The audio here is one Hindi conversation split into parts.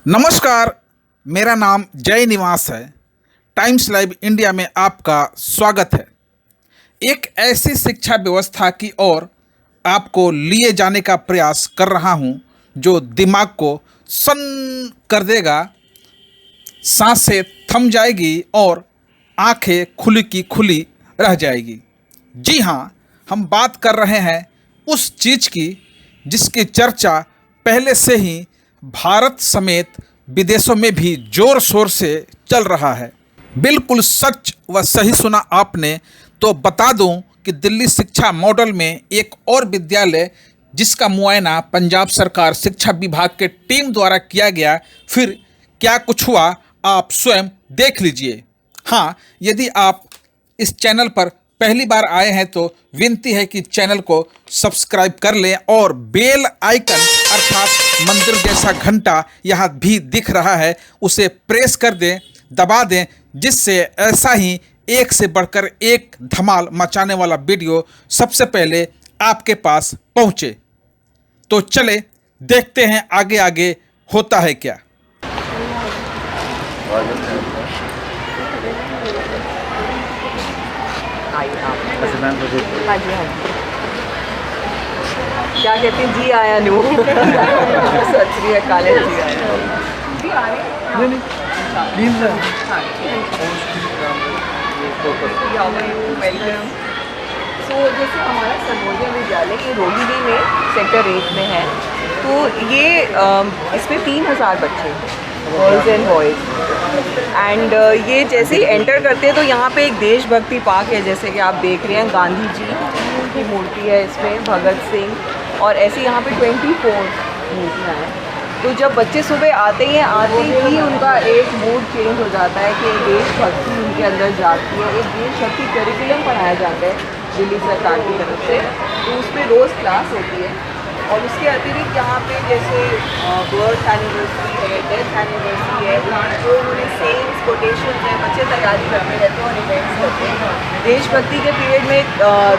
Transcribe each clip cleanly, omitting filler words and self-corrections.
नमस्कार, मेरा नाम जय निवास है। टाइम्स लाइव इंडिया में आपका स्वागत है। एक ऐसी शिक्षा व्यवस्था की ओर आपको लिए जाने का प्रयास कर रहा हूं जो दिमाग को सन्न कर देगा, सांसें थम जाएगी और आंखें खुली की खुली रह जाएगी। जी हाँ, हम बात कर रहे हैं उस चीज़ की जिसकी चर्चा पहले से ही भारत समेत विदेशों में भी जोर शोर से चल रहा है। बिल्कुल सच व सही सुना आपने। तो बता दूं कि दिल्ली शिक्षा मॉडल में एक और विद्यालय जिसका मुआयना पंजाब सरकार शिक्षा विभाग के टीम द्वारा किया गया, फिर क्या कुछ हुआ आप स्वयं देख लीजिए। हाँ, यदि आप इस चैनल पर पहली बार आए हैं तो विनती है कि चैनल को सब्सक्राइब कर लें और बेल आइकन अर्थात मंदिर जैसा घंटा यहाँ भी दिख रहा है, उसे प्रेस कर दें, दबा दें, जिससे ऐसा ही एक से बढ़कर एक धमाल मचाने वाला वीडियो सबसे पहले आपके पास पहुँचे। तो चले देखते हैं आगे आगे होता है क्या। हाँ जी हाँ जी, क्या कहते हैं, जी आया नो सत श्री अकाल, जी आया जी आ रहे वेलकम। सो जैसे हमारा सर्वोदय विद्यालय ये रोहिणी में सेक्टर 8 में है, तो ये इसमें 3000 बच्चे, गर्ल्स एंड बॉयज़। एंड ये जैसे ही एंटर करते हैं तो यहाँ पे एक देशभक्ति पार्क है, जैसे कि आप देख रहे हैं, गांधी जी की मूर्ति है इसमें, भगत सिंह, और ऐसे यहाँ पे 24 मूर्तियाँ हैं। तो जब बच्चे सुबह आते ही उनका एक मूड चेंज हो जाता है कि देशभक्ति उनके अंदर जाती है। एक देशभक्ति करिकुलम पढ़ाया जाता है दिल्ली सरकार की तरफ से, तो उस पर रोज़ क्लास होती है। और उसके अतिरिक्त यहाँ पे जैसे बर्थ एनिवर्सरी है, डेथ एनिवर्सरी है, जो उन्होंने सेल्स कोटेशन है, बच्चे तैयारी करते रहते हैं और इवेंट्स करते हैं। देशभक्ति के पीरियड में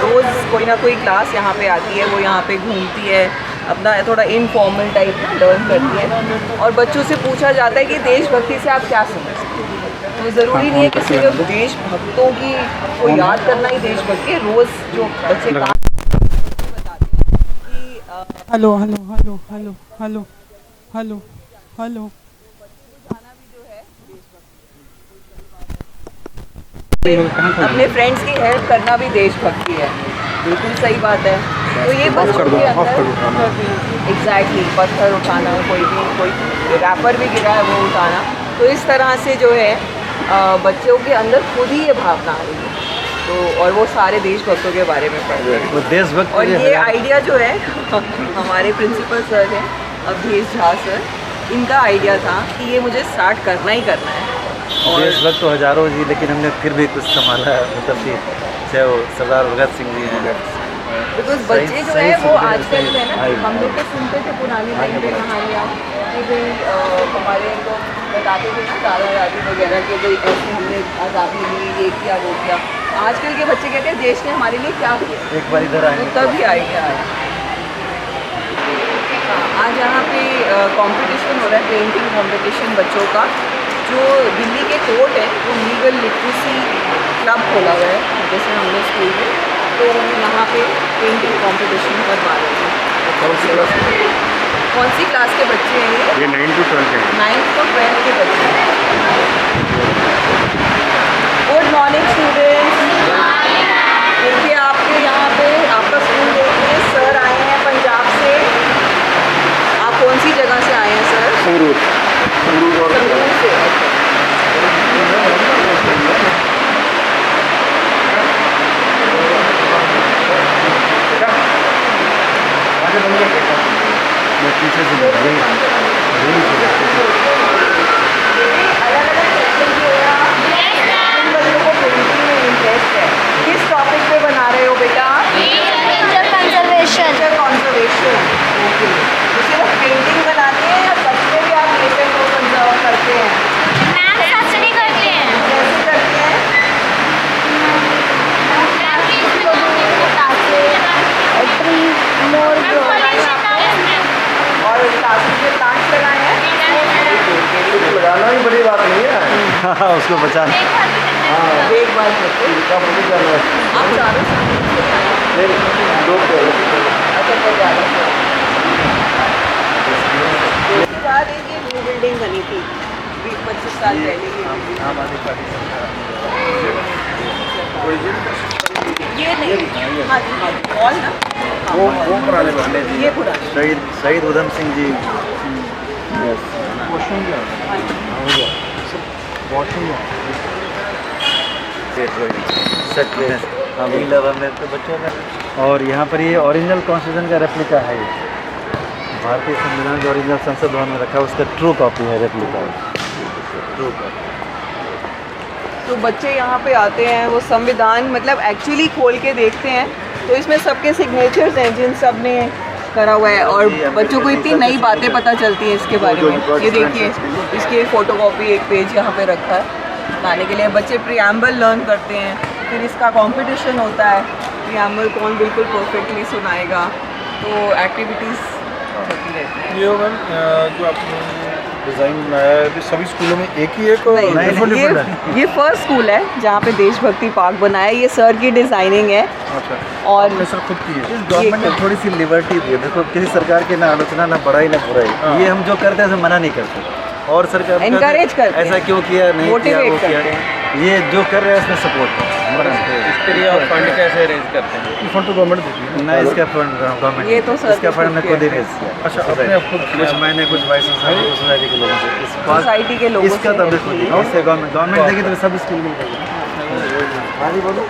रोज़ कोई ना कोई क्लास यहाँ पे आती है, वो यहाँ पे घूमती है, अपना थोड़ा इनफॉर्मल टाइप में लर्न करती है, और बच्चों से पूछा जाता है कि देशभक्ति से आप क्या समझते हैं। तो ज़रूरी नहीं है कि सिर्फ देशभक्तों की को याद करना ही देशभक्ति है। रोज़ जो बच्चे hello hello hello hello hello hello hello अपने फ्रेंड्स की हेल्प करना भी देशभक्ति है। बिल्कुल सही बात है। तो ये बच्चों के अंदर एग्जैक्टली पत्थर उठाना, कोई रैपर भी गिरा है वो उठाना, तो इस तरह से जो है बच्चों के अंदर खुद ही ये भावना आ रही है। तो और वो सारे देशभक्तों के बारे में पढ़ रहे हैं देशभक्त। और ये आइडिया जो है हमारे प्रिंसिपल सर हैं अवधेश झा सर, इनका आइडिया था कि ये मुझे स्टार्ट करना ही करना है। और देशभक्त तो हजारों जी, लेकिन हमने फिर भी कुछ संभाला है, मतलब कि चाहे वो सरदार भगत सिंह जी हैं। बिकॉज बच्चे जो है वो आजकल जो है ना, हम लोग तो सुनते थे पुरानी टाइम पे कहानियाँ कि भाई हमारे तो बताते थे ना दादा दादी वगैरह के, भाई ऐसे हमने आज़ादी ली, ये किया वो किया। आजकल के बच्चे कहते हैं देश ने हमारे लिए क्या किया, एक बार इधर आए तो तभी आइडिया आया। आज यहाँ पे कंपटीशन हो रहा है, पेंटिंग कंपटीशन बच्चों का। जो दिल्ली के कोर्ट है वो लीगल लिटरेसी क्लब खोला हुआ है जैसे हमने स्कूल में, तो यहाँ पे पेंटिंग कंपटीशन करवा रहे हैं। कौन सी क्लास के बच्चे हैं ये 9 to 12 के 9th to 12th के बच्चे हैं। Good morning students. देखिए आपके यहाँ पे आपका स्कूल देखिए, सर आए हैं पंजाब से। आप कौन सी जगह से आए हैं सर? संगरूर से। पीछे से किस टॉपिक पे बना रहे हो बेटा? Nature conservation. Nature conservation. Okay, तो सिर्फ पेंटिंग बनानी है या सच में भी आप नेचर को कंजर्व हाँ उसको बचाना। देखभाल करते हैं। आप चारों अच्छा तो ज़्यादा उसके बाद एक ये न्यू बिल्डिंग बनी थी 20-25 साल पहले ये building। आम आदमी पार्टी सरकार। ये नहीं हाँ जी हॉल ना वो पुराने बने ये पुराने शहीद उधम सिंह जी। बच्चों में और यहाँ पर ये ओरिजिनल कॉन्स्टिट्यूशन का रेप्लिका है। ये भारतीय संविधान जो ओरिजिनल संसद भवन में रखा है उसका ट्रू कॉपी है, रेप्लिका ट्रू कॉपी। तो बच्चे यहाँ पे आते हैं वो संविधान मतलब एक्चुअली खोल के देखते हैं तो इसमें सबके सिग्नेचर्स हैं जिन सब ने करा हुआ है और बच्चों को इतनी नई बातें पता चलती हैं इसके बारे में। ये देखिए इसकी फोटोकॉपी एक पेज यहाँ पे रखा है लाने के लिए। बच्चे प्रियम्बल लर्न करते हैं फिर इसका कंपटीशन होता है प्रियम्बल कौन बिल्कुल परफेक्टली सुनाएगा तो एक्टिविटीज़ होती रहती हैं। ये मैम जो आपने डिज़ाइन बनाया है ये सभी स्कूलों में एक ही एक नहीं, ये फर्स्ट स्कूल है जहाँ पे देशभक्ति पार्क बनाया है। ये सर की डिज़ाइनिंग है अच्छा और आपने सर खुद की है। गवर्नमेंट ने थोड़ी सी लिबर्टी दी है। देखो किसी सरकार की ना आलोचना ना बड़ाई ना बुराई, ये हम जो करते हैं उसे मना नहीं करते और सरकार Encourage करते हैं। ऐसा क्यों किया नहीं किया Motivate वो किया, करते ये जो कर रहे हैं उसमें सपोर्ट है। इसके लिए आप फंड कैसे अरेंज करते हैं? फंड तो गवर्नमेंट देती है ना इसका फंड गवर्नमेंट ये तो सर इसका ने फंड खुद मैं किया खुद ही रेज किया। अच्छा अपने आप खुद कुछ मैंने कुछ वाइस सोसाइटी के लोगों से सोसाइटी के लोगों इसका से तो खुद ही इससे गवर्नमेंट देगी तो सब स्कूल मिल जाएगी। हाँ जी बोलो।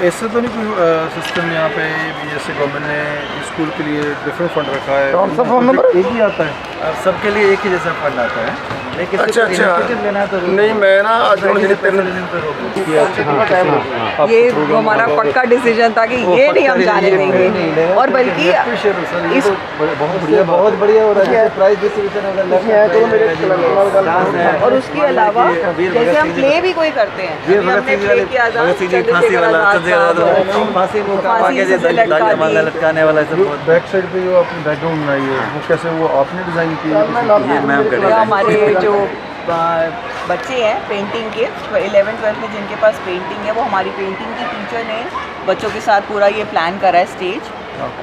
ऐसे तो नहीं कोई सिस्टम यहाँ पे जैसे गवर्नमेंट ने स्कूल के लिए डिफरेंट फंड रखा है सब नंबर एक ही आता है अब सबके लिए एक ही जैसा फंड आता है लेकिन अच्छा लेना है तो नहीं मैं ना आज ये हमारा पक्का डिसीजन था कि ये नहीं हम जाने देंगे और बल्कि इस बहुत बढ़िया हो रहा है प्राइज डिस्ट्रीब्यूशन और उसके अलावा जैसे हम प्ले भी कोई करते हैं अभी हमने प्ले किया था चंद्रशेखर आजाद साहब लटकाने वाला सब बैक साइड पे जो आपने बैकग्राउंड बनाई है वो कैसे वो आपने डिज़ाइन की है? ये मैम कर हमारे जो बच्चे हैं पेंटिंग के 11th-12th में जिनके पास पेंटिंग है वो हमारी पेंटिंग की टीचर ने बच्चों के साथ पूरा ये प्लान करा है स्टेज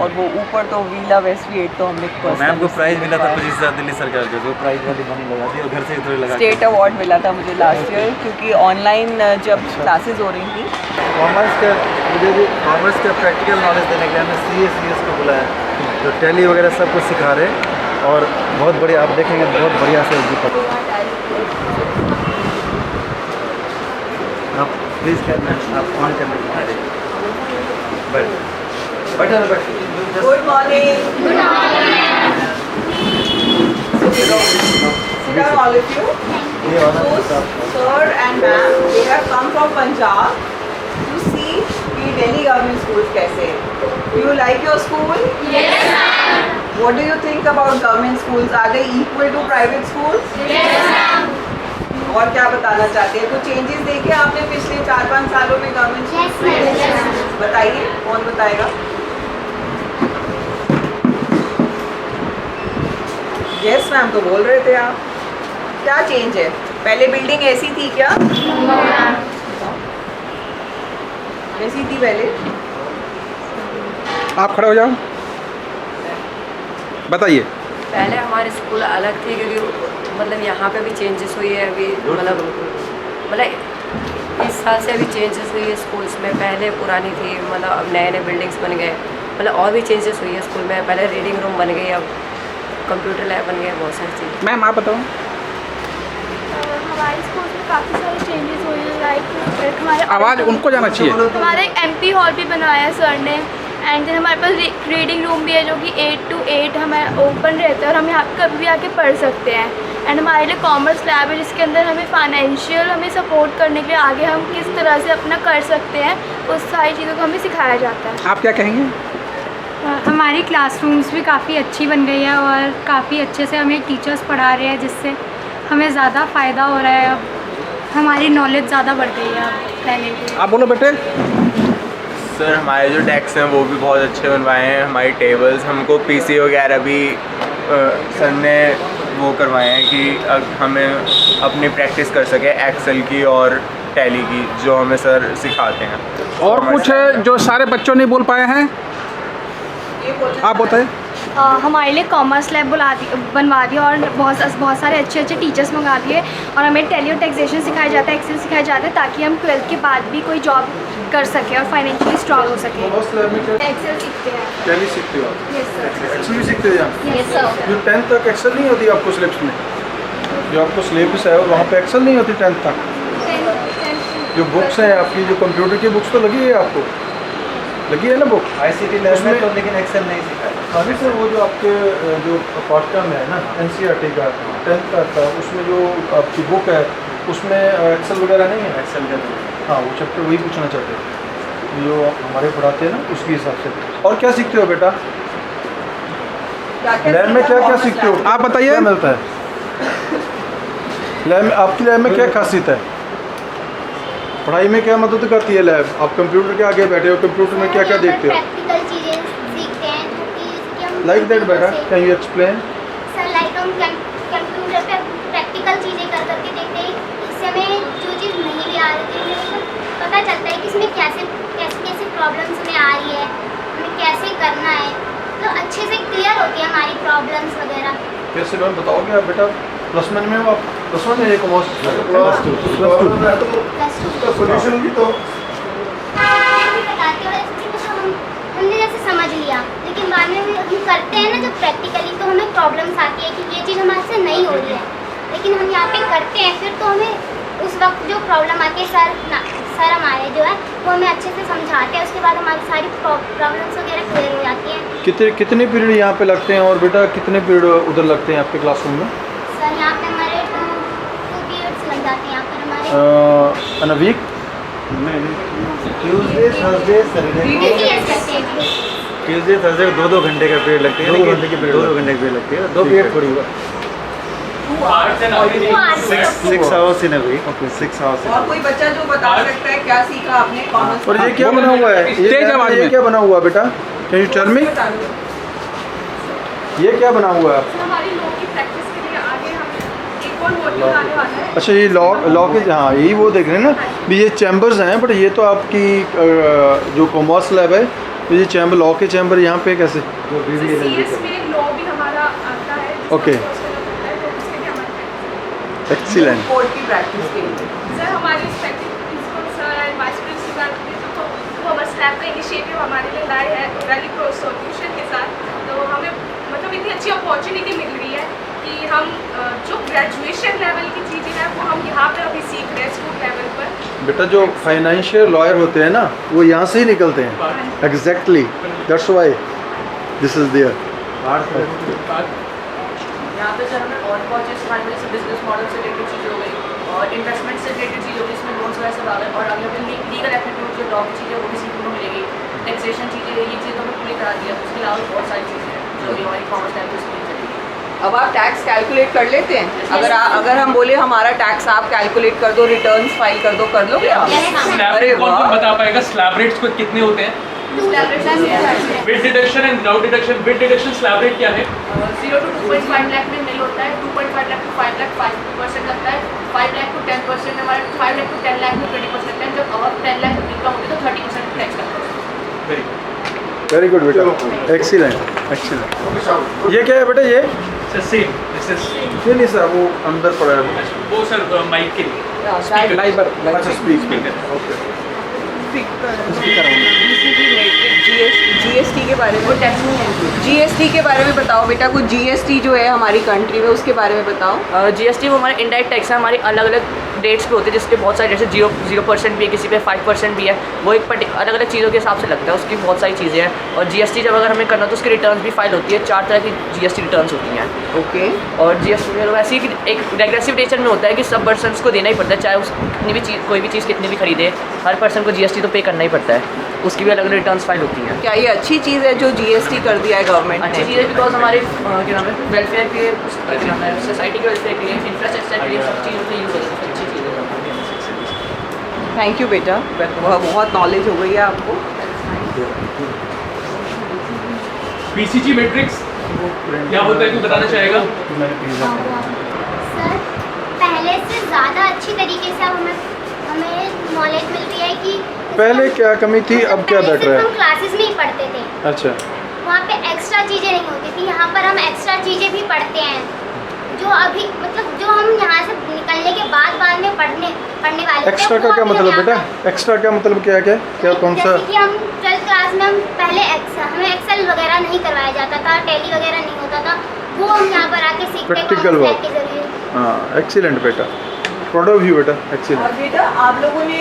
और वो ऊपर तो वीला वेस्टवी 8 तो हमने मैम को प्राइज मिला था 25,000 दिल्ली सरकार को जो प्राइज वाली बनी लगा दी और घर से ही थोड़ी लगा स्टेट अवार्ड मिला था मुझे लास्ट ईयर क्योंकि ऑनलाइन जब क्लासेस हो रही थी कॉमर्स का मुझे भी कॉमर्स का प्रैक्टिकल नॉलेज देने के लिए हमने CS को बुलाया जो टैली वगैरह सब कुछ सिखा रहे और बहुत बढ़िया आप देखेंगे बहुत बढ़िया से आप प्लीज़ करना आप ऑन करना बैठा good morning all of you. So, sir and ma'am, they have come from Punjab to see कि Delhi government schools कैसे हैं. Do you like your school? Yes, ma'am. What do you think about government schools? Are they equal to private schools? Yes, ma'am. और क्या बताना चाहते हैं? कुछ चेंजेस देखे आपने पिछले 4-5 सालों में government Yes, ma'am. Yes, ma'am. बताइए कौन बताएगा? यस मैम तो बोल रहे थे आप. क्या चेंज है? पहले बिल्डिंग ऐसी थी क्या? No, ma'am. ऐसी थी पहले? आप खड़े हो जाओ, बताइए। पहले हमारे स्कूल अलग थी क्योंकि मतलब यहाँ पे भी चेंजेस हुई है अभी मतलब इस साल से अभी चेंजेस हुई है स्कूल्स में। पहले पुरानी थी मतलब अब नए नए बिल्डिंग्स बन गए मतलब और भी चेंजेस हुई है स्कूल में। पहले रीडिंग रूम बन गई अब कंप्यूटर लैब बन गया बहुत सारी चीज़। मैम आप बताओ। हमारे स्कूल में काफ़ी सारे चेंजेस हुए हैं लाइक हमारे आवाज़ उनको जाना चाहिए। हमारे MP हॉल भी बनवाया सर ने एंड देन हमारे पास रीडिंग रूम भी है जो कि 8 to 8 हमें ओपन रहता है और हम यहाँ पे कभी भी आके पढ़ सकते हैं। एंड हमारे लिए कॉमर्स लैब है जिसके अंदर हमें फाइनेंशियल हमें सपोर्ट करने के लिए आगे हम किस तरह से अपना कर सकते हैं उस सारी चीज़ों को हमें सिखाया जाता है। आप क्या कहेंगे? हमारी क्लासरूम्स भी काफ़ी अच्छी बन गई है और काफ़ी अच्छे से हमें टीचर्स पढ़ा रहे हैं जिससे हमें ज़्यादा फ़ायदा हो रहा है। अब हमारी नॉलेज ज़्यादा बढ़ गई है अब पहले की। आप बोलो बेटे। सर हमारे जो डेस्क हैं वो भी बहुत अच्छे बनवाए हैं। हमारी टेबल्स हमको PC वगैरह भी सर ने वो करवाए हैं कि हमें अपनी प्रैक्टिस कर सके एक्सेल की और टैली की, जो हमें सर सिखाते हैं। और कुछ है जो सारे बच्चों नहीं बोल पाए हैं, आप बताएं। हमारे लिए कॉमर्स लैब बनवा दिया और बहुत सारे अच्छे टीचर्स मंगा दिए और हमें टैली और टैक्सेशन सिखाया जाता है, एक्सेल सिखाया जाता है, ताकि हम 12th के बाद भी कोई जॉब कर सके और फाइनेंशियली स्ट्रांग हो सके। एक्सेल सीखते हैं। टैली सीखते हो आप? Yes sir. एक्सेल भी सीखते हो यहाँ? Yes sir. जो 10th तक एक्सेल नहीं होती आपको सिलेबस में? जो आपको सिलेबस है वहाँ पे एक्सेल नहीं होती 10th तक? जो बुक्स हैं आपकी, जो कंप्यूटर की बुक्स तो लगी है आपको, लगी है ना बुक? ICT लैब में तो लेकिन एक्सेल नहीं सिखाया। अभी सर वो जो आपके जो पाठ्यक्रम है ना NCERT का 10th का था, उसमें जो आपकी बुक है उसमें एक्सेल वगैरह नहीं है? एक्सेल का हाँ, वो चैप्टर वही पूछना चाहते हैं जो हमारे पढ़ाते हैं ना, उसके हिसाब से। और क्या सीखते हो बेटा लैब में? क्या क्या सीखते हो आप बताइए। क्या मिलता है लैब में? आपकी लैब में क्या खासियत है? पढ़ाई में क्या मदद करती है लैब? आप कंप्यूटर के आगे बैठे हो, कंप्यूटर में क्या क्या देखते हो? प्रैक्टिकल चीज़ें सीखते हैं कि हम लाइक दैट बेटा, can you explain? Sir like हम कंप्यूटर पे प्रैक्टिकल चीज़ें कर करके देखते हैं, इससे हमें जो चीज़ नहीं भी आ रही थी हमें पता चलता है कि इसमें कैसे प्रॉब्लम्स हमें आ रही है, हमें कैसे करना है, तो अच्छे से क्लियर होती है हमारी प्रॉब्लम्स वगैरह। कैसे मैम बताओगे आप बेटा? +1 में हो आप? +1 में कॉमर्स? उसका सोल्यूशन भी तो बताते हैं हमने जैसे समझ लिया, लेकिन बाद में हम करते हैं ना जब प्रैक्टिकली, तो हमें प्रॉब्लम्स आती है कि ये चीज़ हमारे से नहीं हो रही है, लेकिन हम यहाँ पे करते हैं फिर तो हमें उस वक्त जो प्रॉब्लम आती है सर हमारे जो है वो हमें अच्छे से समझाते हैं, उसके बाद हमारी सारी प्रॉब्लम्स वगैरह क्लियर हो जाती हैं। कितने पीरियड यहाँ पे लगते हैं और बेटा कितने पीरियड उधर लगते हैं आपके क्लासरूम में? सर यहाँ पे हमारे 2 पीरियड्स लग जाते हैं यहाँ पर हमारे। In a week? Tuesday Thursday Saturday Tuesday Thursday 2-2 घंटे का पीरियड लगते हैं। 2 घंटे की पीरियड? 2 घंटे की पीरियड लगती है। 2 पीरियड थोड़ी हुआ 6 hours in a week. Okay, 6 hours. और कोई बच्चा जो बता सकता है क्या सीखा आपने कॉमर्स? और ये क्या बना हुआ है? तेज आवाज ये में। क्या बना हुआ है बेटा? Can you tell me? ये क्या बना हुआ है? हमारी लॉ की प्रैक्टिस के लिए आगे हम एक और मॉड्यूल आने वाला है। अच्छा, ये लॉ के, हाँ यही वो देख रहे हैं ना भी, ये चैम्बर्स हैं, बट ये तो आपकी जो कॉमर्स लैब है, तो ये चैम्बर, लॉ के चैम्बर यहाँ पे कैसे? CS में लॉ भी हमारा आता है। Okay, excellent. कोर्ट की प्रैक्टिस के लिए सर हमारे respective principal sir and vice principal जो कॉमर्स लैब का इनिशिएटिव हमारे लिए लाए हैं रैली क्रॉस सॉल्यूशन के साथ, तो हमें मतलब इतनी अच्छी अपॉर्चुनिटी मिल रही है कि हम जो ग्रेजुएशन लेवल की चीज़ें हैं वो हम यहाँ पे अभी सीख रहे हैं स्कूल लेवल पर। बेटा जो फाइनेंशियल लॉयर होते हैं ना, वो यहाँ से ही निकलते हैं। Exactly, that's why this is there. यहाँ पे सर हमें और बहुत चीज़ सिखाई गई, जैसे बिजनेस मॉडल से रिलेटेड चीज़ हो गई और इन्वेस्टमेंट से रिलेटेड चीज़ हो गई, इसमें लोन्स वगैरह सब आ गए, और आगे हमें लीगल एप्टीट्यूड जो लॉ की चीज़ें वो भी सीखने को मिलेगी, टैक्सेशन चीज़ें ये चीज़ हमें पूरी करा दिया। उसके अलावा बहुत सारी चीज़ें हैं जो कि हमारी कॉमर्स लैब में सीखनी चाहिए। अब आप टैक्स कैलकुलेट कर लेते हैं? अगर हम बोले हमारा टैक्स आप कैलकुलेट कर दो, रिटर्न्स फाइल कर दो, कर लोगे आप? अरे कौन बता पाएगा स्लैब रेट्स को कितने होते हैं? With deduction and without deduction. With deduction slab rate क्या है? 0 to 2.5 लाख में नहीं होता है, 2.5 लाख to 5 लाख 5% लगता है, 5 लाख to 10% हमारे 5 लाख to 10 लाख में 20% लगता है, जब और 10 लाख इनकम होती है तो 30% टैक्स लगता है। वेरी गुड बेटा, एक्सीलेंट एक्सीलेंट। ये क्या है बेटा? ये सेम दिस इज ये नहीं सर, वो अंदर पड़ा है वो सर माइक के लिए लाइबर। अच्छा, स्पीकर। ओके, GST के बारे में, GST के बारे में बताओ बेटा। कुछ GST जो है हमारी कंट्री में उसके बारे में बताओ। GST वो हमारे इनडायरेक्ट टैक्स है, हमारी अलग अलग डेट्स पे होते हैं, जिसके बहुत सारे, जैसे 0% भी है, किसी पे 5% भी है, वो एक अलग अलग चीज़ों के हिसाब से लगता है, उसकी बहुत सारी चीज़ें हैं। और GST जब अगर हमें करना तो उसकी रिटर्न्स भी फाइल होती है, 4 तरह की GST रिटर्न्स होती हैं। ओके। और GST में वैसे ही एक रेग्रेसिव नेचर में होता है कि सब पर्सनस को देना ही पड़ता है, चाहे उस कितनी भी चीज़, कोई भी चीज़ कितनी भी खरीदे, हर पर्सन को GST तो पे करना ही पड़ता है, उसकी भी अलग अलग रिटर्न्स फाइल होती हैं। क्या ये अच्छी चीज़ है जो GST कर दिया है गवर्नमेंट ने? अच्छी चीज़ है बिकॉज हमारे क्या नाम है वेलफेयर के, क्या नाम है सोसाइटी के वेलफेयर के लिए, इंफ्रास्ट्रक्चर के लिए, सब चीज़ों के यूज़ होती है, अच्छी चीज़ है। थैंक यू बेटा, बहुत नॉलेज हो गई है आपको। BCG मैट्रिक्स क्या बोलते हैं, बताना चाहेगा? सर पहले से ज़्यादा अच्छी तरीके से अब हमें नॉलेज मिल रही है कि पहले क्या कमी थी, अब क्या पहले बेटर सिर्फ है? हम क्लासेस में ही पढ़ते थे, अच्छा, वहाँ पे एक्स्ट्रा चीज़ें नहीं होती थी। यहाँ पर हम एक्स्ट्रा चीज़ें भी पढ़ते हैं जो अभी मतलब जो हम यहाँ से निकलने के बाद में पढ़ने वाले थे, एक्स्ट्रा वो का क्या अभी हम मतलब यहाँ बेटा? एक्स्ट्रा क्या मतलब क्या क्या क्या कौन सा? जैसे कि हम 12th क्लास में हम पहले हमें एक्सेल वगैरह नहीं करवाया जाता था, टैली वगैरह नहीं होता था, वो हम यहाँ पर आके सीखते हैं Practical कॉमर्स work. लैब के जरिए। हाँ, एक्सीलेंट बेटा, प्राउड ऑफ यू बेटा, और एक्सीलेंट। बेटा आप लोगों ने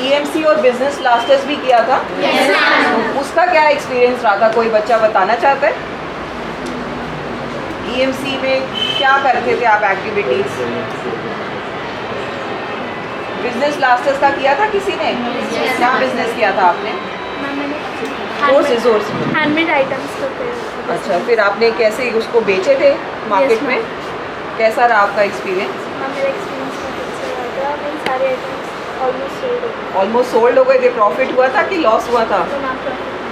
EMC और बिजनेस क्लासेस भी किया था? तो उसका क्या एक्सपीरियंस रहा था, कोई बच्चा बताना चाहता है? EMC में क्या करते थे आप एक्टिविटीज? बिजनेस क्लासेस का किया था किसी ने? क्या बिजनेस किया था आपने? रिसोर्स हैंडमेड आइटम्स होते हैं। अच्छा, फिर आपने कैसे उसको बेचे थे मार्केट में? कैसा रहा आपका एक्सपीरियंस? मेरा एक्सपीरियंस बहुत अच्छा रहा था, मेरे सारे आइटम्स ऑलमोस्ट सोल्ड हो गए। ऑलमोस्ट सोल्ड हो गए थे। प्रॉफिट हुआ था कि लॉस हुआ था?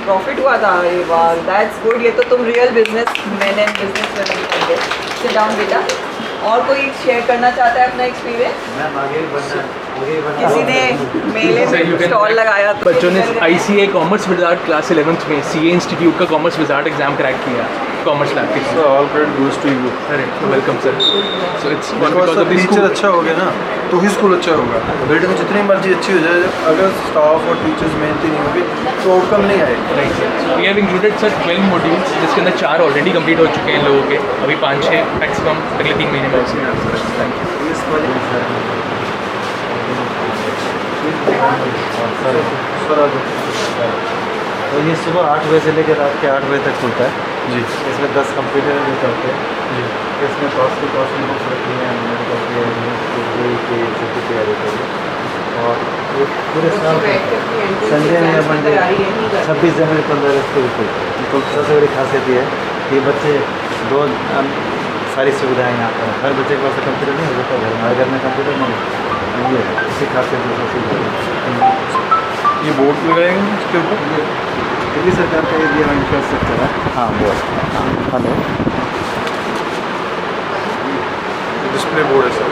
प्रॉफिट हुआ था। अरे वाह, दैट्स गुड। ये तो तुम real business man and business women बन गए। सिट डाउन बेटा। और कोई शेयर करना चाहता है अपना एक्सपीरियंस? मैम आगे बढ़ना, किसी ने मेले में स्टॉल लगाया? बच्चों ने ICA commerce wizard class 11th में CA इंस्टीट्यूट का कॉमर्स विजार्ड एग्जाम क्रैक किया कॉमर्स लैब के। So all credit goes to you. अरे welcome sir. So it's because teacher अच्छा हो गया ना तो ही स्कूल अच्छा होगा। बिल्डिंग जितनी मर्जी अच्छी हो जाए, अगर स्टाफ और टीचर्स मेहनती नहीं होगी तो आउटकम नहीं आएगा। Right. We have included sir 12 modules, जिसके अंदर 4 ऑलरेडी कंप्लीट हो चुके हैं लोगों के, अभी 5-6 मैक्सिमम अगले 3 महीने में होंगे। तो ये सुबह 8 बजे से लेकर रात के 8 बजे तक खुलता है जी। इसमें 10 कंप्यूटर भी चलते हैं जी। इसमें कॉस्टली बुक्स रखी हैं, मेडिकल की की तैयारी करिए। और ये पूरे साल संडे में मंडे 26 जनवरी 15 अगस्त को भी खुलता है। तो सबसे बड़ी खासियत ये है कि बच्चे रोज सारी सुविधाएं यहाँ पर हर बच्चे के पास कंप्यूटर नहीं होता, घर में हर घर में कंप्यूटर नहीं, ये इसी खासियत से सुविधा। ये बोर्ड लगाएंगे इसके ऊपर, दिल्ली सरकार का ये दिया इंफ्रास्ट्रक्चर है। हाँ बोर्ड, हाँ हेलो, डिस्प्ले बोर्ड है सर।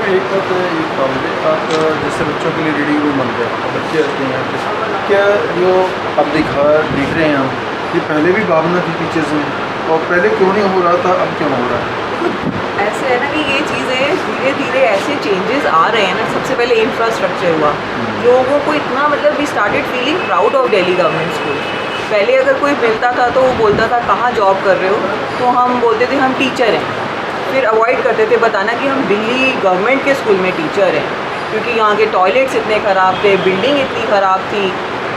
एक बात ये काम है, आप जैसे बच्चों के लिए रीडिंग रूम बन गया, बच्चे आते हैं यहाँ पे, क्या जो अब दिख रहे हैं हम, ये पहले भी भावना थी टीचर्स में, और पहले क्यों नहीं हो रहा था, अब क्यों हो रहा है? ऐसे है ना कि ये चीज़ें धीरे धीरे ऐसे चेंजेस आ रहे हैं ना। सबसे पहले इंफ्रास्ट्रक्चर हुआ, लोगों को इतना मतलब we started feeling proud of Delhi government school. पहले अगर कोई मिलता था तो वो बोलता था कहाँ जॉब कर रहे हो, तो हम बोलते थे हम टीचर हैं। फिर अवॉइड करते थे बताना कि हम दिल्ली गवर्नमेंट के स्कूल में टीचर हैं, क्योंकि यहाँ के टॉयलेट्स इतने ख़राब थे, बिल्डिंग इतनी ख़राब थी,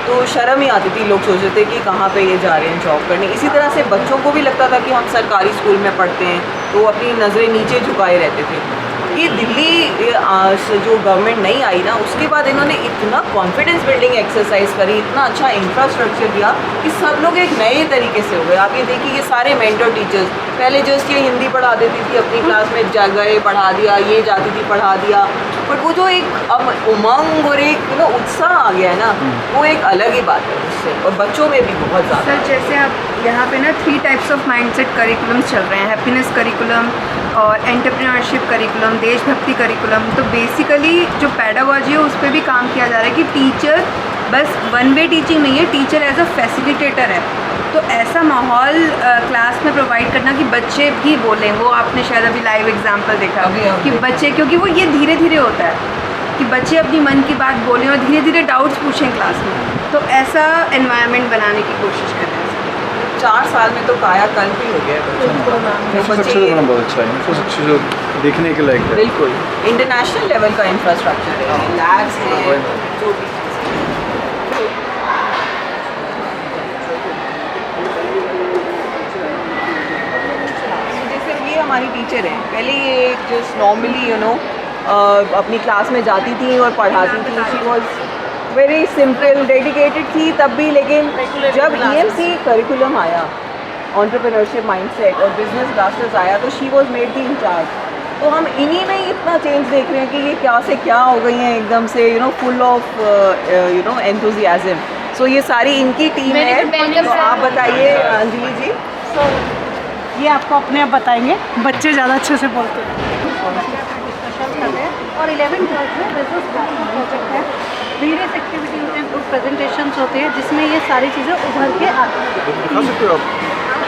तो शर्म ही आती थी। लोग सोचते थे कि कहाँ पे ये जा रहे हैं जॉब करने। इसी तरह से बच्चों को भी लगता था कि हम सरकारी स्कूल में पढ़ते हैं, तो अपनी नज़रें नीचे झुकाए रहते थे। ये दिल्ली जो गवर्नमेंट नहीं आई ना, उसके बाद इन्होंने इतना कॉन्फिडेंस बिल्डिंग एक्सरसाइज करी, इतना अच्छा इंफ्रास्ट्रक्चर दिया कि सब लोग एक नए तरीके से हो गए। आप ये देखिए, ये सारे मेंटर टीचर्स पहले जस्ट ये हिंदी पढ़ा देती थी अपनी क्लास में, जा गए पढ़ा दिया, ये जाती थी पढ़ा दिया, बट वो जो एक अब उमंग और एक उत्साह आ गया है ना, वो एक अलग ही बात है उससे, और बच्चों में भी बहुत ज़्यादा। सर जैसे आप यहाँ पे ना 3 टाइप्स ऑफ माइंडसेट करिकुलम्स चल रहे हैं, हैप्पीनेस करिकुलम और एंटरप्रेन्योरशिप करिकुलम, देशभक्ति करिकुलम। तो बेसिकली जो पैडागॉजी है उस पर भी काम किया जा रहा है कि टीचर बस वन वे टीचिंग नहीं है, टीचर एज अ फैसिलिटेटर है। तो ऐसा माहौल क्लास में प्रोवाइड करना कि बच्चे भी बोलें, वो आपने शायद अभी लाइव एग्जांपल देखा कि बच्चे, क्योंकि वो ये धीरे धीरे होता है कि बच्चे अपनी मन की बात बोलें और धीरे धीरे डाउट्स पूछें क्लास में। तो ऐसा एनवायरनमेंट बनाने की कोशिश कर रहे हैं। 4 साल में तो कायाकल्प ही हो गया है। इंफ्रास्ट्रक्चर बना बहुत अच्छा है, इंफ्रास्ट्रक्चर देखने के लायक है। बिल्कुल इंटरनेशनल लेवल का इंफ्रास्ट्रक्चर है, लैब्स है, जो भी जैसे ये हमारी टीचर हैं। पहले ये जस्ट नॉर्मली अपनी क्लास में जाती थी और पढ़ाती थी। She was very simple, dedicated थी तब भी, लेकिन जब EMC करिकुलम आया, एंटरप्रेन्योरशिप माइंडसेट और बिजनेस क्लासेस आया, तो she was made the incharge. तो हम इन्हीं में ही इतना चेंज देख रहे हैं कि ये क्या से क्या हो गई हैं एकदम से, फुल ऑफ एंथुजियाज्म। सो ये सारी इनकी टीम है। तो आप बताइए अंजलि जी। ये आपको अपने आप बताएंगे, बच्चे ज़्यादा अच्छे से बोलते हैं। डिस्कशन कर रहे हैं और 11th-12th में बिजनेस प्रोजेक्ट है, वेरियस एक्टिविटी होते हैं, ग्रुप प्रेजेंटेशंस होते हैं जिसमें ये सारी चीज़ें उभर के आती हैं। दिखा सकते हो आप?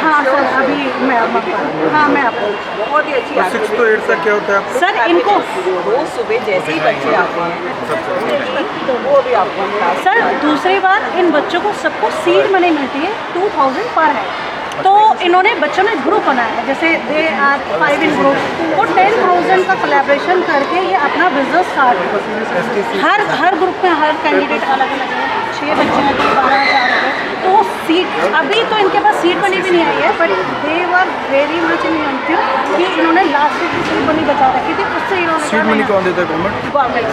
हाँ सर, अभी मैं आपको बहुत ही अच्छी 6 to 8 तक क्या होता है? सर इनको रोज सुबह जैसे ही बच्चे आते हैं तो वो भी आपको सर दूसरी बात, इन बच्चों को सबको सीड मनी मिलती है 2000 पर है। तो इन्होंने बच्चों ने ग्रुप बनाया है, जैसे दे आर 5 इन ग्रुप, वो 10,000 का कोलैबोरेशन करके ये अपना बिजनेस स्टार्ट कर। हर ग्रुप में हर कैंडिडेट अलग अलग है, 6 बच्चे हैं तो 12,000 है। तो वो सीट अभी तो इनके पास सीट मनी भी नहीं आई है, but they were very much in कि इन्होंने लास्ट वीक की सीट मनी बचा रखी थी, उससे इन्होंने सीट मनी कौन देता है? गवर्नमेंट।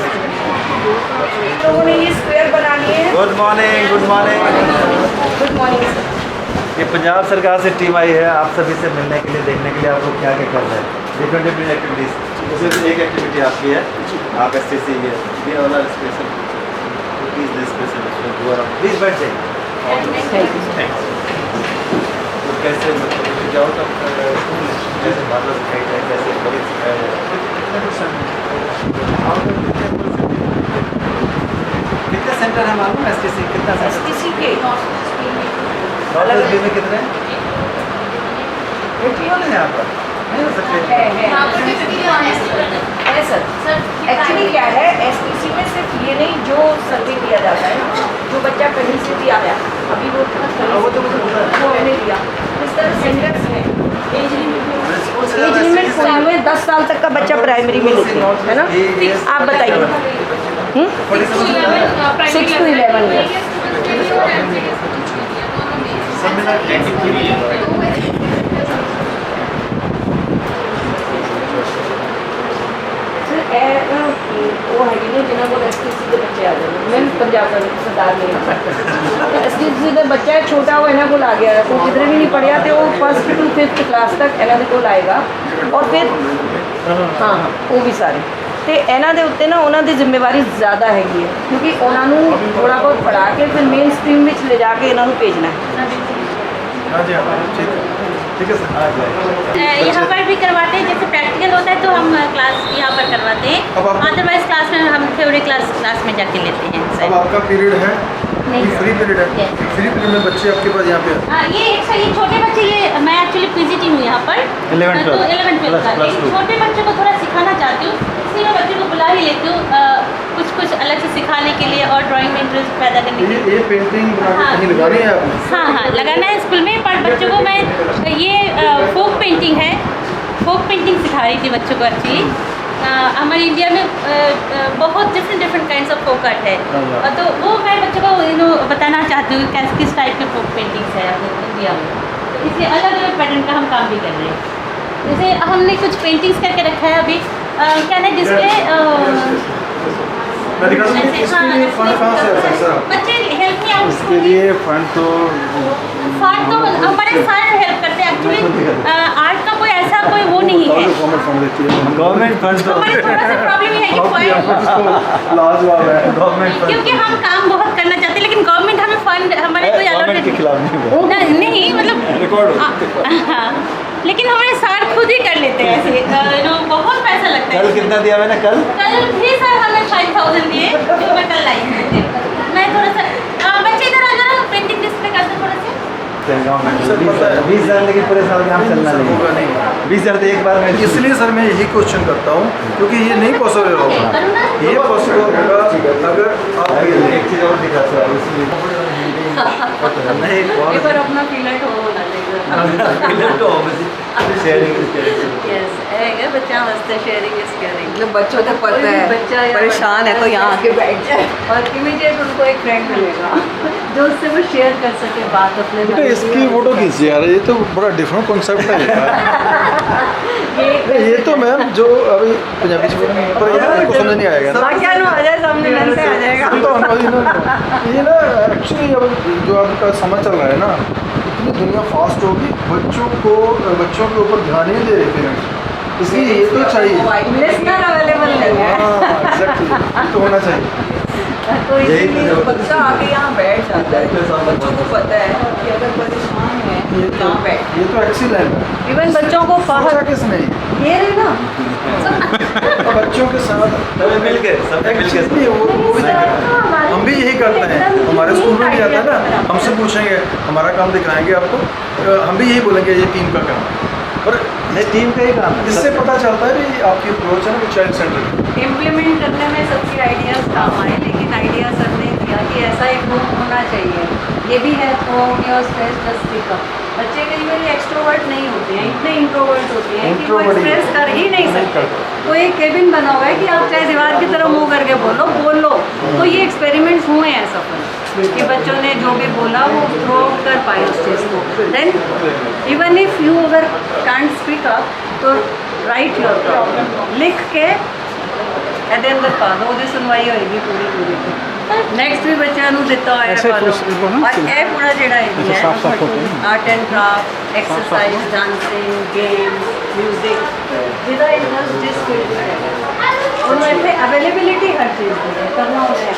लोगों ने ये स्क्वायर बनानी है। Good morning. Good morning. Good morning. ये पंजाब सरकार से टीम आई है आप सभी से मिलने के लिए, देखने के लिए आप लोग क्या क्या कर रहे हैं, डिफरेंट एक्टिविटीज़। उसमें से एक एक्टिविटी आपकी है, आप STC ये वाला स्पेशल प्लीज़ बैठ जाइए। तो कैसे मतलब जाओ तब जैसे भाषा सिखाई जाए, कैसे बड़ी सिखाया कितने सेंटर है मालूम है? STC कितना STC के अलग में कितने हैं? एक वाले यहाँ पर नहीं हो सकते है सर। एक्चुअली क्या है, STC में सिर्फ ये नहीं जो सर्वे किया जाता है ना, जो बच्चा कहीं से भी आया, अभी वो मैंने लिया, इस तरह सेंटर्स हैं। एज लिमिट कोई हुए 10 साल तक का बच्चा प्राइमरी में लेते हैं, है ना? आप बताइए। 6 to 11 ईयर्स। वो है नहीं जिन्होंने बोला STC के बच्चे आ गए, मैं पंजाब का सरदार नहीं STC का बच्चा है छोटा, वो इन्हें को ला गया है, वो किधर भी नहीं पढ़िया थे, वो 1st to 5th क्लास तक इन्होंने को लाएगा। और फिर हाँ वो भी सारे तो ਇਹਨਾਂ ਦੇ ਉੱਤੇ ਨਾ ਉਹਨਾਂ ਦੀ ਜ਼ਿੰਮੇਵਾਰੀ ਜ਼ਿਆਦਾ ਹੈਗੀ ਹੈ, ਕਿਉਂਕਿ ਉਹਨਾਂ ਨੂੰ ਥੋੜਾ ਬਹੁਤ ਪੜ੍ਹਾ ਕੇ ਫਿਰ ਮੇਨ ਸਟਰੀਮ ਵਿੱਚ ਲੈ ਜਾ ਕੇ ਇਹਨਾਂ ਨੂੰ ਭੇਜਣਾ ਹੈ। हाँ जी, हाँ ठीक है सर। यहाँ पर भी करवाते हैं, जैसे प्रैक्टिकल होता है तो हम क्लास यहाँ पर करवाते हैं, अदरवाइज क्लास में हम थ्योरी क्लास में जाके लेते हैं। अब आपका पीरियड है, फ्री पीरियड है, फ्री पीरियड में बच्चे आपके पास यहाँ पे हाँ ये छोटे बच्चे, ये मैं एक्चुअली PGT हूँ यहाँ पर, 11th-12th का, छोटे बच्चों को थोड़ा सिखाना चाहती हूँ, इसलिए मैं बच्चों को बुला ही लेती हूँ कुछ अलग से सिखाने के लिए और ड्राइंग में इंटरेस्ट पैदा करने के लिए। ये पेंटिंग कहीं लगानी है आपने? हाँ लगाना है स्कूल में, पर बच्चों को मैं ये फोक पेंटिंग है, फोक पेंटिंग सिखा रही थी बच्चों को। एक्चुअली हमारे इंडिया में बहुत different kinds of folk art है, तो वो मैं बच्चों को बताना चाहती हूँ किस टाइप के फोक पेंटिंग्स है अपने इंडिया में, तो इसलिए अलग अलग पैटर्न का हम काम भी कर रहे हैं। जैसे हमने कुछ पेंटिंग्स करके रखा है अभी, क्या है डिस्प्ले बच्चे हेल्प नहीं आउट इसके लिए फंड तो हमारे सारे हेल्प करते हैं। एक्चुअली आर्ट का कोई ऐसा कोई वो नहीं है, गवर्नमेंट फंड देती है, गवर्नमेंट फंड तो हमारी थोड़ा सा प्रॉब्लम है कि लाजवाब है गवर्नमेंट फंड, क्योंकि हम काम बहुत करना चाहते हैं लेकिन गवर्नमेंट हमें फंड हमारे कोई अलॉट के खिलाफ नहीं मतलब रिकॉर्ड, लेकिन हमारे सर खुद ही कर लेते हैं ऐसे, बहुत पैसा लगता है। कल कितना दिया मैंने? कल भी सर हमें 5,000 दिए, जो मैं कल लाई थी। मैं थोड़ा सा बच्चे इधर आ जाओ, पेंटिंग डिस्प्ले करते थोड़ा सा। 20,000 लेकिन पूरे साल काम चलना नहीं, 20,000 तो एक बार में। इसलिए सर मैं यही क्वेश्चन करता हूँ क्योंकि ये नहीं पॉसिबल होगा, ये पॉसिबल होगा अगर आप एक चीज़ और दिखाता हूँ इसलिए एक बार अपना फीलर हो बच्चा वास्ते शेयरिंग इज केयरिंग, मतलब बच्चों को पता है परेशान है तो यहाँ आके बैठ जाए और इमीडिएट उनको एक फ्रेंड मिलेगा जो उससे वो शेयर कर सके बात अपने। बेटा इसकी फोटो खींचिए यार, ये तो बड़ा डिफरेंट कॉन्सेप्ट है ये तो मैम जो अभी पंजाबी से पर यार को समझ नहीं आएगा ना, क्या ना आ जाए सामने मन से आ जाएगा तो ये ना एक्चुअली अब जो आपका समय चल रहा है ना, इतनी दुनिया फास्ट होगी, बच्चों के ऊपर ध्यान ही नहीं दे रहे पेरेंट्स, इसलिए ये तो चाहिए, लिसनर अवेलेबल नहीं है। एग्जैक्टली, तो होना चाहिए। तो इसीलिए तो बच्चा आके यहाँ बैठ जाता है, बच्चों को पता है कि अगर परेशान है तो यहाँ बैठ। ये तो एक्सीलेंट है। इवन बच्चों को सोचा किसने? ये रहे ना बच्चों के साथ मिलकर सब नहीं, वो भी हम भी यही करते हैं, हमारे स्कूल में भी आता है ना, हमसे पूछेंगे हमारा काम दिखाएंगे आपको, हम भी यही बोलेंगे ये टीम का काम है, पर नहीं टीम का ही काम है। इससे पता चलता है कि आपकी अप्रोच है ना चाइल्ड सेंटर। इम्प्लीमेंट करने में सबकी आइडियाज़ काम आए, लेकिन आइडिया सर ने दिया कि ऐसा एक ग्रुप होना चाहिए। ये भी है your stress just speak up. बच्चे कई बार एक्सट्रोवर्ट नहीं होते हैं, इतने इंट्रोवर्ट होते हैं कि वो एक्सप्रेस कर ही नहीं सकते। तो एक केबिन बना हुआ है कि आप चाहे दीवार की तरफ मुँह करके बोल लो। तो ये एक्सपेरिमेंट्स हुए हैं सफल कि बच्चों ने जो भी बोला वो थ्रो कर पाए उस चीज़ को। देन इवन इफ़ यू अगर कांट स्पीक अप तो राइट योर प्रॉब्लम लिख के ਇਹਦੇ ਅੰਦਰ ਪਾ ਦੋ, ਉਹਦੀ ਸੁਣਵਾਈ ਹੋਏਗੀ ਪੂਰੀ। ਨੈਕਸਟ ਵੀ ਬੱਚਿਆਂ ਨੂੰ ਦਿੱਤਾ ਹੋਇਆ ਹੈ ਔਰ ਇਹ ਪੂਰਾ ਜਿਹੜਾ ਏਰੀਆ ਹੈ art and craft, exercise, dancing, game, music, ਜਿਹਦਾ ਇੰਟਰਸਟ ਜਿਸ ਫੀਲਡ में है ਉਹਨੂੰ ਇੱਥੇ ਅਵੇਲੇਬਿਲਿਟੀ ਹਰ ਚੀਜ਼ ਦੀ ਹੈ, ਕਰਨਾ ਹੋਵੇ।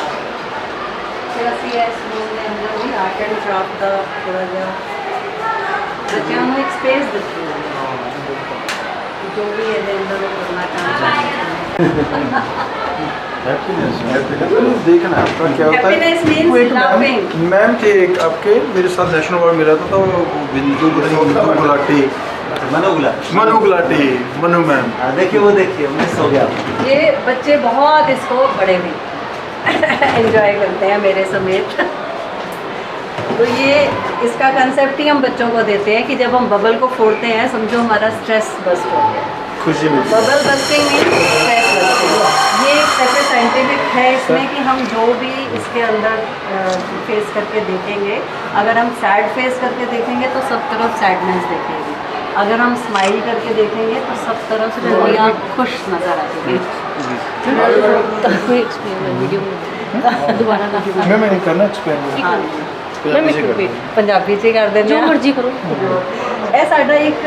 ਫਿਰ ਅਸੀਂ ਇਸ ਰੂਮ ਦੇ ਅੰਦਰ ਵੀ ਆਰਟ ਐਂਡ ਕਰਾਫਟ ਦਾ ਥੋੜ੍ਹਾ ਜਿਹਾ ਬੱਚਿਆਂ ਨੂੰ ਇੱਕ ਸਪੇਸ ਦਿੱਤੀ ਹੋਈ ਹੈ ਜੋ ਵੀ ਇਹਦੇ ਅੰਦਰ ਉਹ ਕਰਨਾ ਚਾਹੁੰਦੇ हैं। देखना आपका क्या होता है। मैम थे एक आपके मेरे साथ नेशनल अवार्ड मिला था, तो बिंदु गुलाटी, मनु गुलाटी, मनु मैम। देखिए वो देखिए मिस हो गया। ये बच्चे बहुत इसको बड़े भी एंजॉय करते हैं मेरे समेत। तो ये इसका कंसेप्ट ही हम बच्चों को देते हैं कि जब हम बबल को फोड़ते हैं समझो हमारा स्ट्रेस बस्ट हो गया। खुशी मिलती है। Bubble busting means stress busting. ये एक ऐसे साइंटिफिक है इसमें कि हम जो भी इसके अंदर फेस करके देखेंगे, अगर हम सैड फेस करके देखेंगे तो सब तरफ सैडनेस देखेंगे, अगर हम स्माइल करके देखेंगे तो सब तरफ से दुनिया खुश नज़र आएगी। मैं नहीं करना एक्सप्लेन पंजाबी च कर दें, जो मर्जी करो। ਇਹ ਸਾਡਾ ਇੱਕ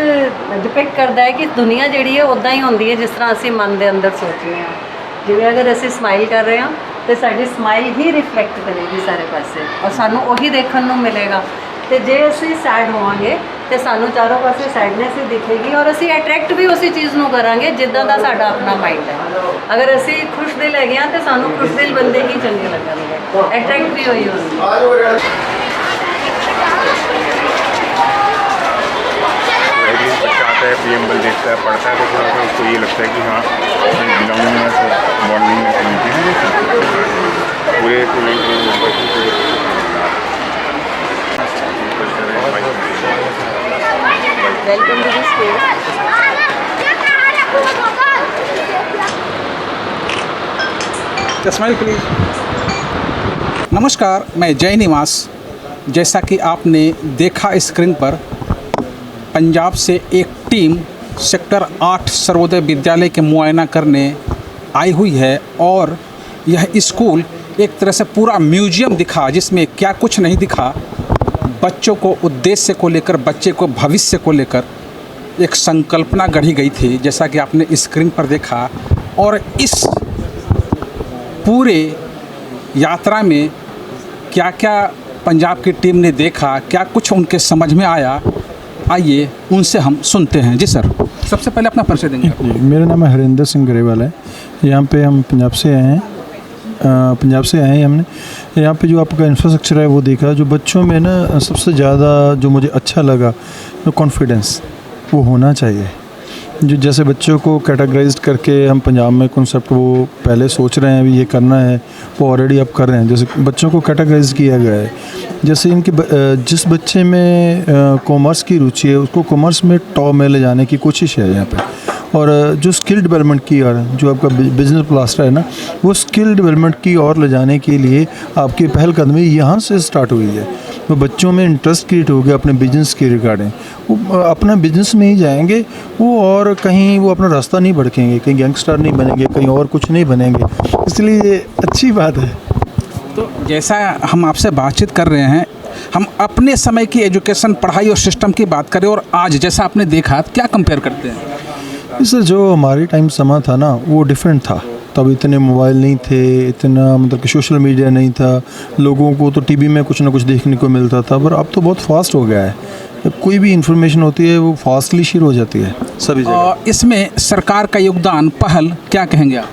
ਡਿਪਿਕਟ ਕਰਦਾ ਹੈ ਕਿ ਦੁਨੀਆ ਜਿਹੜੀ ਹੈ ਉੱਦਾਂ ਹੀ ਹੁੰਦੀ ਹੈ ਜਿਸ ਤਰ੍ਹਾਂ ਅਸੀਂ ਮਨ ਦੇ ਅੰਦਰ ਸੋਚਦੇ ਹਾਂ। ਜਿਵੇਂ ਅਗਰ ਅਸੀਂ ਸਮਾਈਲ ਕਰ ਰਹੇ ਹਾਂ ਤੇ ਸਾਡੀ ਸਮਾਈਲ ਹੀ ਰਿਫਲੈਕਟ ਕਰੇਗੀ ਸਾਰੇ ਪਾਸੇ ਔਰ ਸਾਨੂੰ ਉਹੀ ਦੇਖਣ ਨੂੰ ਮਿਲੇਗਾ। ਤੇ ਜੇ ਅਸੀਂ ਸੈਡ ਹੋਵਾਂਗੇ ਤੇ ਸਾਨੂੰ ਚਾਰੋਂ ਪਾਸੇ ਸੈਡਨੈਸ ਹੀ ਦਿਖੇਗੀ ਔਰ ਅਸੀਂ ਅਟਰੈਕਟ ਵੀ ਉਸੇ ਚੀਜ਼ ਨੂੰ ਕਰਾਂਗੇ ਜਿੱਦਾਂ ਦਾ ਸਾਡਾ ਆਪਣਾ ਮਾਈਂਡ ਹੈ। ਅਗਰ ਅਸੀਂ ਖੁਸ਼ ਦਿਲ ਹੈਗੇ ਹਾਂ ਤੇ ਸਾਨੂੰ ਖੁਸ਼ ਦਿਲ ਬੰਦੇ ਹੀ ਚੰਗੇ ਲੱਗਣਗੇ, ਅਟਰੈਕਟ ਵੀ ਹੋਈ ਹੋਣਗੇ। बच्चा आता है प्रियम्बल देखता है, पढ़ता है, तो थोड़ा सा उसको ये लगता है कि हाँ बिलोंगिंगनेस और बॉन्डिंगनेस मिलती है पूरे welcome to this space. Smile please. नमस्कार, मैं जय निवास। जैसा कि आपने देखा स्क्रीन पर, पंजाब से एक टीम सेक्टर 8 सर्वोदय विद्यालय के मुआयना करने आई हुई है और यह स्कूल एक तरह से पूरा म्यूजियम दिखा जिसमें क्या कुछ नहीं दिखा। बच्चों को उद्देश्य को लेकर, बच्चे को भविष्य को लेकर एक संकल्पना गढ़ी गई थी, जैसा कि आपने स्क्रीन पर देखा। और इस पूरे यात्रा में क्या क्या पंजाब की टीम ने देखा, क्या कुछ उनके समझ में आया, आइए उनसे हम सुनते हैं। जी सर, सबसे पहले अपना परिचय देंगे। जी, मेरा नाम है हरिंदर सिंह गरेवाल है। यहाँ पे हम पंजाब से आए हैं, हमने यहाँ पे जो आपका इंफ्रास्ट्रक्चर है वो देखा। जो बच्चों में ना सबसे ज़्यादा जो मुझे अच्छा लगा वो कॉन्फिडेंस वो होना चाहिए। जो जैसे बच्चों को कैटेगराइज करके हम पंजाब में कॉन्सेप्ट वो पहले सोच रहे हैं अभी ये करना है, वो ऑलरेडी अब कर रहे हैं। जैसे बच्चों को कैटेगराइज किया गया है, जैसे इनके जिस बच्चे में कॉमर्स की रुचि है उसको कॉमर्स में टॉप में ले जाने की कोशिश है यहाँ पे। और जो स्किल डेवलपमेंट की और जो आपका बिजनेस प्लास्टर है ना, वो स्किल डेवलपमेंट की और ले जाने के लिए आपकी पहलकदमी यहाँ से स्टार्ट हुई है। तो बच्चों में इंटरेस्ट क्रिएट हो गया अपने बिजनेस के रिगार्डिंग, वो अपना बिजनेस में ही जाएंगे, वो और कहीं वो अपना रास्ता नहीं भटकेंगे, कहीं गैंगस्टर नहीं बनेंगे, कहीं और कुछ नहीं बनेंगे। इसलिए ये अच्छी बात है। तो जैसा हम आपसे बातचीत कर रहे हैं, हम अपने समय की एजुकेशन, पढ़ाई और सिस्टम की बात करें और आज जैसा आपने देखा, क्या कंपेयर करते हैं? सर जो हमारे टाइम समा था ना वो डिफरेंट था। तब इतने मोबाइल नहीं थे, इतना मतलब कि सोशल मीडिया नहीं था, लोगों को तो टीवी में कुछ ना कुछ देखने को मिलता था। पर अब तो बहुत फास्ट हो गया है, कोई भी इंफॉर्मेशन होती है वो फास्टली शेयर हो जाती है सभी जगह। इसमें सरकार का योगदान, पहल क्या कहेंगे आप?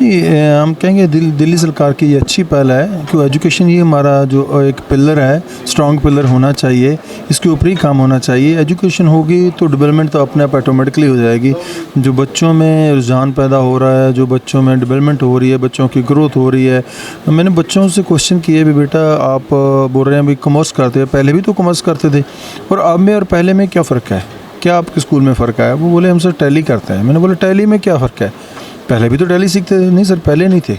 हम कहेंगे दिल्ली सरकार की ये अच्छी पहल है कि एजुकेशन ये हमारा जो एक पिलर है, स्ट्रॉन्ग पिलर होना चाहिए, इसके ऊपर ही काम होना चाहिए। एजुकेशन होगी तो डेवलपमेंट तो अपने आप ऑटोमेटिकली हो जाएगी। जो बच्चों में रुझान पैदा हो रहा है, जो बच्चों में डेवलपमेंट हो रही है, बच्चों की ग्रोथ हो रही है। मैंने बच्चों से क्वेश्चन किए भी, बेटा आप बोल रहे हैं भाई कॉमर्स करते हैं, पहले भी तो कॉमर्स करते थे, और अब में और पहले में क्या फ़र्क है, क्या आपके स्कूल में फ़र्क है? वो बोले हम सर टैली करते हैं। मैंने बोला टैली में क्या फ़र्क है, पहले भी तो टैली सीखते थे। नहीं सर पहले नहीं थे,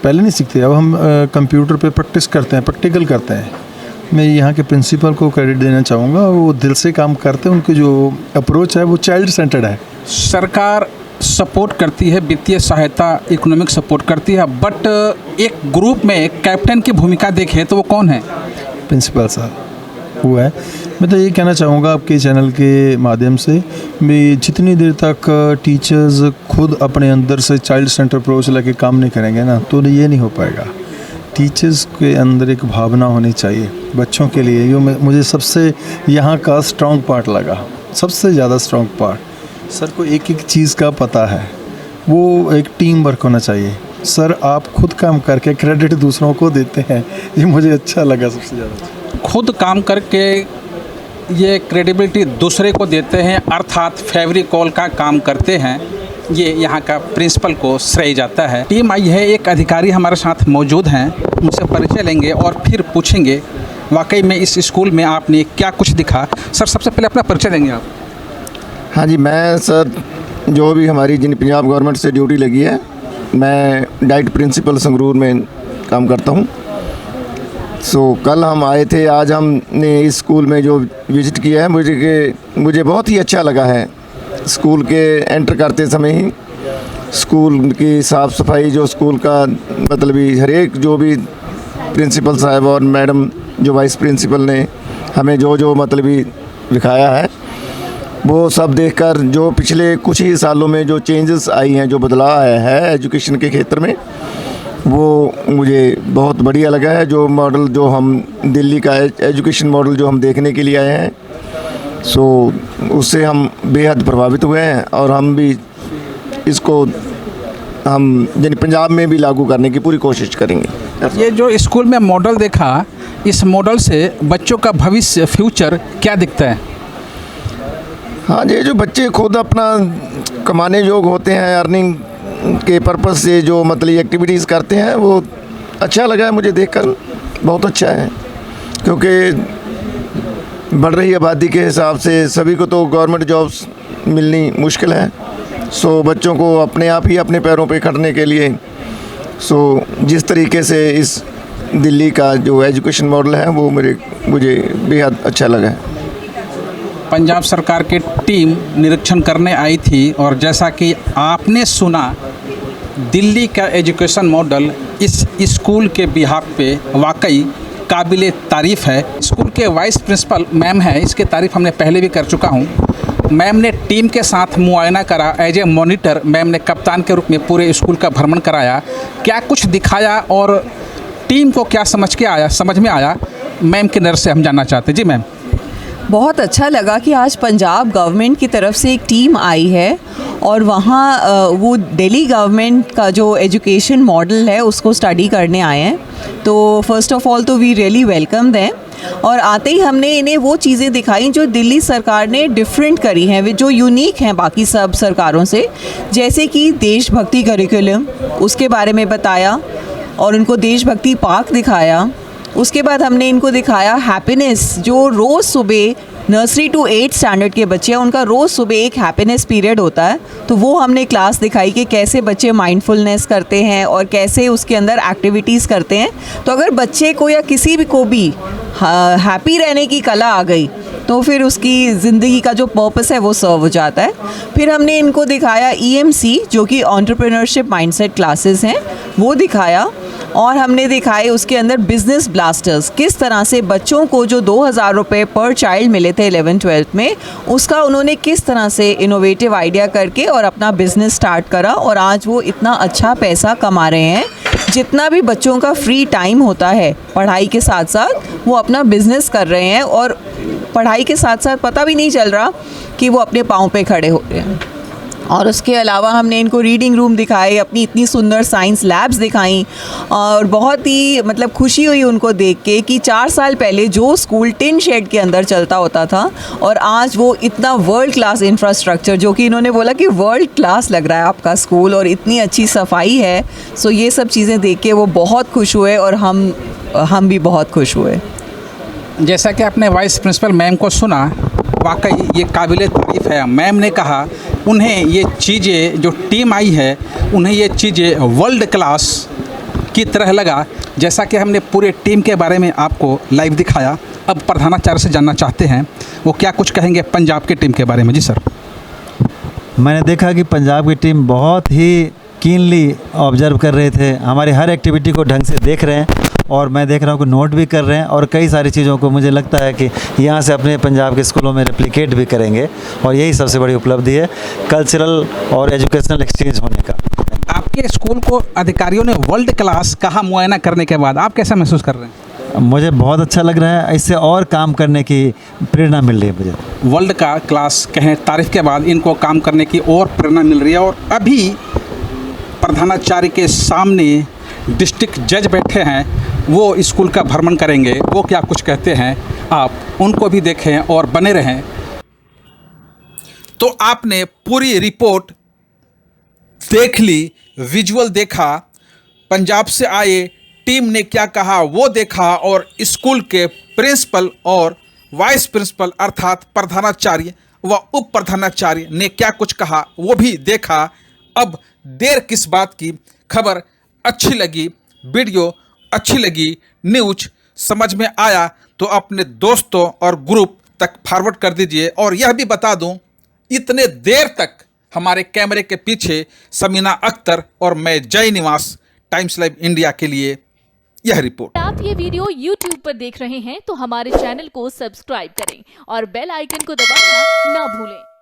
पहले नहीं सीखते, अब हम कंप्यूटर पे प्रैक्टिस करते हैं, प्रैक्टिकल करते हैं। मैं यहाँ के प्रिंसिपल को क्रेडिट देना चाहूँगा, वो दिल से काम करते हैं, उनकी जो अप्रोच है वो चाइल्ड सेंटर्ड है। सरकार सपोर्ट करती है, वित्तीय सहायता, इकोनॉमिक सपोर्ट करती है, बट एक ग्रुप में कैप्टन की भूमिका देखें तो वो कौन है? प्रिंसिपल साहब वो है। मैं तो ये कहना चाहूँगा आपके चैनल के माध्यम से भी, जितनी देर तक टीचर्स खुद अपने अंदर से चाइल्ड सेंटर अप्रोच लेके काम नहीं करेंगे ना, तो ये नहीं हो पाएगा। टीचर्स के अंदर एक भावना होनी चाहिए बच्चों के लिए। ये मुझे सबसे यहाँ का स्ट्रॉन्ग पार्ट लगा, सबसे ज़्यादा स्ट्रॉन्ग पार्ट। सर को एक एक चीज़ का पता है, वो एक टीम वर्क होना चाहिए। सर आप खुद काम करके क्रेडिट दूसरों को देते हैं, ये मुझे अच्छा लगा सबसे ज़्यादा। खुद काम करके ये क्रेडिबिलिटी दूसरे को देते हैं, अर्थात फेविकोल का काम करते हैं, ये यहाँ का प्रिंसिपल को श्रेय जाता है। टीम आई है, एक अधिकारी हमारे साथ मौजूद हैं, उनसे परिचय लेंगे और फिर पूछेंगे वाकई में इस स्कूल में आपने क्या कुछ दिखा। सर सबसे पहले अपना परिचय देंगे आप? हाँ जी, मैं सर जो भी हमारी जिन पंजाब गवर्नमेंट से ड्यूटी लगी है, मैं डाइट प्रिंसिपल संगरूर में काम करता हूँ। कल हम आए थे, आज हमने इस स्कूल में जो विज़िट किया है, मुझे बहुत ही अच्छा लगा है। स्कूल के एंटर करते समय ही स्कूल की साफ़ सफाई, जो स्कूल का मतलब ही हर एक जो भी प्रिंसिपल साहब और मैडम जो वाइस प्रिंसिपल ने हमें जो मतलब ही दिखाया है, वो सब देखकर जो पिछले कुछ ही सालों में जो चेंजेस आई हैं, जो बदलाव आया है एजुकेशन के क्षेत्र में, वो मुझे बहुत बढ़िया लगा है। जो मॉडल जो हम दिल्ली का एजुकेशन मॉडल जो हम देखने के लिए आए हैं, उससे हम बेहद प्रभावित हुए हैं और हम भी इसको हम पंजाब में भी लागू करने की पूरी कोशिश करेंगे। ये जो स्कूल में मॉडल देखा, इस मॉडल से बच्चों का भविष्य, फ्यूचर क्या दिखता है? हाँ जी, जो बच्चे खुद अपना कमाने योग्य होते हैं, अर्निंग के पर्पस से जो मतलब एक्टिविटीज़ करते हैं, वो अच्छा लगा है मुझे देखकर, बहुत अच्छा है। क्योंकि बढ़ रही आबादी के हिसाब से सभी को तो गवर्नमेंट जॉब्स मिलनी मुश्किल है। बच्चों को अपने आप ही अपने पैरों पे खड़ने के लिए जिस तरीके से इस दिल्ली का जो एजुकेशन मॉडल है, वो मुझे बेहद अच्छा लगा है। पंजाब सरकार की टीम निरीक्षण करने आई थी और जैसा कि आपने सुना, दिल्ली का एजुकेशन मॉडल इस स्कूल के बिहाफ पे वाकई काबिले तारीफ़ है। स्कूल के वाइस प्रिंसिपल मैम है, इसकी तारीफ़ हमने पहले भी कर चुका हूँ। मैम ने टीम के साथ मुआयना करा, एज ए मॉनिटर मैम ने कप्तान के रूप में पूरे स्कूल का भ्रमण कराया, क्या कुछ दिखाया और टीम को क्या समझ में आया, मैम की नज़र से हम जानना चाहते हैं। जी मैम। बहुत अच्छा लगा कि आज पंजाब गवर्नमेंट की तरफ से एक टीम आई है और वहाँ वो दिल्ली गवर्नमेंट का जो एजुकेशन मॉडल है उसको स्टडी करने आए हैं। तो फर्स्ट ऑफ ऑल तो वी रियली वेलकम दें, और आते ही हमने इन्हें वो चीज़ें दिखाई जो दिल्ली सरकार ने डिफरेंट करी हैं, जो यूनिक हैं बाकी सब सरकारों से, जैसे कि देशभक्ति करिकुलम, उसके बारे में बताया और उनको देशभक्ति पार्क दिखाया। उसके बाद हमने इनको दिखाया हैप्पीनेस, जो रोज़ सुबह नर्सरी टू 8 स्टैंडर्ड के बच्चे हैं, उनका रोज़ सुबह एक हैप्पीनेस पीरियड होता है। तो वो हमने क्लास दिखाई कि कैसे बच्चे माइंडफुलनेस करते हैं और कैसे उसके अंदर एक्टिविटीज़ करते हैं। तो अगर बच्चे को या किसी भी को भी हैप्पी रहने की कला आ गई तो फिर उसकी ज़िंदगी का जो पर्पस है वो सर्व हो जाता है। फिर हमने इनको दिखाया EMC, जो कि एंटरप्रेन्योरशिप माइंडसेट क्लासेस हैं, वो दिखाया। और हमने दिखाए उसके अंदर बिजनेस ब्लास्टर्स, किस तरह से बच्चों को जो 2,000 रुपये पर चाइल्ड मिले थे 11-12 में, उसका उन्होंने किस तरह से इनोवेटिव आइडिया करके और अपना बिजनेस स्टार्ट करा और आज वो इतना अच्छा पैसा कमा रहे हैं। जितना भी बच्चों का फ्री टाइम होता है पढ़ाई के साथ साथ वो अपना बिजनेस कर रहे हैं और पढ़ाई के साथ साथ पता भी नहीं चल रहा कि वो अपने पाँव पे खड़े हो रहे हैं। और उसके अलावा हमने इनको रीडिंग रूम दिखाए, अपनी इतनी सुंदर साइंस लैब्स दिखाई और बहुत ही मतलब खुशी हुई उनको देख के कि 4 साल पहले जो स्कूल टिन शेड के अंदर चलता होता था और आज वो इतना वर्ल्ड क्लास इंफ्रास्ट्रक्चर, जो कि इन्होंने बोला कि वर्ल्ड क्लास लग रहा है आपका स्कूल और इतनी अच्छी सफाई है। सो ये सब चीज़ें देख के वो बहुत खुश हुए और हम भी बहुत खुश हुए। जैसा कि आपने वाइस प्रिंसिपल मैम को सुना, वाकई ये काबिल तारीफ़ है। मैम ने कहा उन्हें ये चीज़ें जो टीम आई है उन्हें ये चीज़ें वर्ल्ड क्लास की तरह लगा। जैसा कि हमने पूरे टीम के बारे में आपको लाइव दिखाया, अब प्रधानाचार्य से जानना चाहते हैं वो क्या कुछ कहेंगे पंजाब की टीम के बारे में। जी सर। मैंने देखा कि पंजाब की टीम बहुत ही कीनली ऑब्जर्व कर रहे थे, हमारी हर एक्टिविटी को ढंग से देख रहे हैं और मैं देख रहा हूँ कि नोट भी कर रहे हैं और कई सारी चीज़ों को मुझे लगता है कि यहाँ से अपने पंजाब के स्कूलों में रेप्लिकेट भी करेंगे और यही सबसे बड़ी उपलब्धि है कल्चरल और एजुकेशनल एक्सचेंज होने का। आपके स्कूल को अधिकारियों ने वर्ल्ड क्लास कहा मुआयना करने के बाद, आप कैसा महसूस कर रहे हैं? मुझे बहुत अच्छा लग रहा है, इससे और काम करने की प्रेरणा मिल रही है मुझे। वर्ल्ड का क्लास कहें तारीफ के बाद इनको काम करने की और प्रेरणा मिल रही है। और अभी प्रधानाचार्य के सामने डिस्ट्रिक्ट जज बैठे हैं, वो स्कूल का भ्रमण करेंगे, वो क्या कुछ कहते हैं आप उनको भी देखें और बने रहें। तो आपने पूरी रिपोर्ट देख ली, विजुअल देखा, पंजाब से आए टीम ने क्या कहा वो देखा और स्कूल के प्रिंसिपल और वाइस प्रिंसिपल अर्थात प्रधानाचार्य व उप प्रधानाचार्य ने क्या कुछ कहा वो भी देखा। अब देर किस बात की, खबर अच्छी लगी, वीडियो अच्छी लगी, न्यूज समझ में आया तो अपने दोस्तों और ग्रुप तक फॉरवर्ड कर दीजिए। और यह भी बता दूं, इतने देर तक हमारे कैमरे के पीछे समीना अख्तर और मैं जय निवास, टाइम्स लाइव इंडिया के लिए यह रिपोर्ट। आप ये वीडियो YouTube पर देख रहे हैं तो हमारे चैनल को सब्सक्राइब करें और बेल आइकन को दबाना ना भूलें।